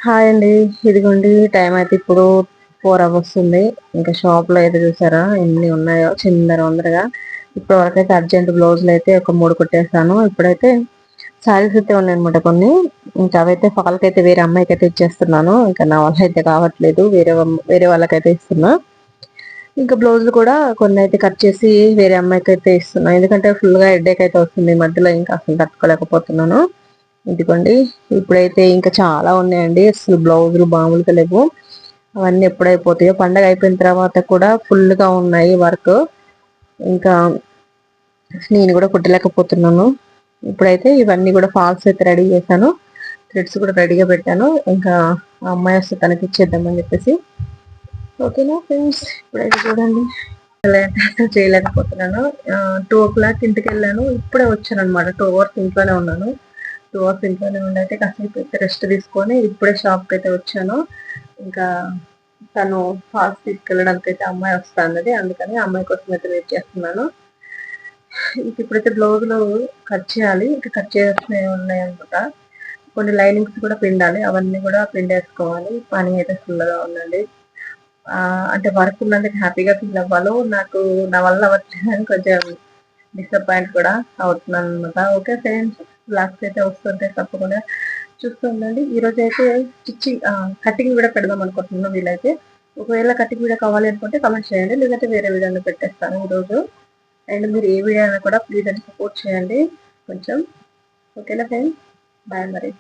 Hi అండి. ఇదిగోండి time అయితే ఇప్పుడు 4 అవర్స్ ఉంది. ఇంకా షాప్ లో అయితే చూసారా ఎన్ని ఉన్నాయో చిందర వందరగా. ఇప్పటి వరకు అయితే అర్జెంట్ బ్లౌజులు అయితే ఒక 3 కుట్టేస్తాను. ఇప్పుడైతే శారీస్ అయితే ఉన్నాయన్నమాట కొన్ని. ఇంకా అవైతే ఫాల్కైతే వేరే అమ్మాయికి అయితే ఇచ్చేస్తున్నాను. ఇంకా నా వల్ల అయితే కావట్లేదు, వేరే వాళ్ళకైతే ఇస్తున్నా. ఇంకా బ్లౌజులు కూడా కొన్ని అయితే కట్ చేసి వేరే అమ్మాయికి అయితే ఇస్తున్నా. ఎందుకంటే ఫుల్ గా హెడ్ఏక్ అయితే వస్తుంది ఈ మధ్యలో, ఇంకా అసలు తట్టుకోలేకపోతున్నాను. ఇదిగోండి ఇప్పుడైతే ఇంకా చాలా ఉన్నాయండి. అసలు బ్లౌజులు మామూలుగా లేవు. అవన్నీ ఎప్పుడైపోతాయో, పండగ అయిపోయిన తర్వాత కూడా ఫుల్ గా ఉన్నాయి వర్క్. ఇంకా నేను కూడా కుట్టలేకపోతున్నాను. ఇప్పుడైతే ఇవన్నీ కూడా ఫాల్స్ అయితే రెడీ చేశాను, థ్రెడ్స్ కూడా రెడీగా పెట్టాను. ఇంకా ఆ అమ్మాయి వస్తే తనకి ఇచ్చేద్దామని చెప్పేసి. ఓకేనా ఫ్రెండ్స్, ఇప్పుడైతే చూడండి అసలు చేయలేకపోతున్నాను. 2 o'clock ఇంటికి వెళ్ళాను, ఇప్పుడే వచ్చాను అనమాట. 2 hours ఇంట్లోనే ఉన్నాను. 2 hours ఇంట్లోనే ఉండి అయితే కాసేపు అయితే రెస్ట్ తీసుకొని ఇప్పుడే షాప్కి అయితే వచ్చాను. ఇంకా తను ఫాస్ట్ తీసుకెళ్ళడానికి అయితే అమ్మాయి వస్తా అన్నది, అందుకని అమ్మాయి కోసం అయితే వెయిట్ చేస్తున్నాను. ఇంక ఇప్పుడైతే బ్లౌజులు కట్ చేయాలి, ఇంకా కట్ చేసినవి ఉన్నాయి అనమాట. కొన్ని లైనింగ్స్ కూడా పిండాలి, అవన్నీ కూడా పిండేసుకోవాలి. పని అయితే ఫుల్గా ఉందండి. అంటే వర్క్ ఉన్నందుకు హ్యాపీగా ఫీల్ అవ్వాలో, నాకు నా వల్ల అవ్వట్లేదు అని కొంచెం డిసప్పాయింట్ కూడా అవుతున్నాను అనమాట. ఓకే ఫ్రెండ్స్, బ్లాగ్స్ అయితే వస్తుంటే తప్పకుండా చూస్తూ ఉండండి. ఈరోజు అయితే స్టిచ్చింగ్ కటింగ్ కూడా పెడదాం అనుకుంటున్నాను వీలైతే. ఒకవేళ కటింగ్ వీడియో కావాలి అనుకుంటే కమెంట్ చేయండి, లేదంటే వేరే వీడియోలో పెట్టేస్తాను ఈరోజు. అండ్ మీరు ఏ వీడియో అయినా కూడా ప్లీజ్ అని సపోర్ట్ చేయండి కొంచెం. ఓకేనా ఫ్రెండ్స్, బాయ్ మరి.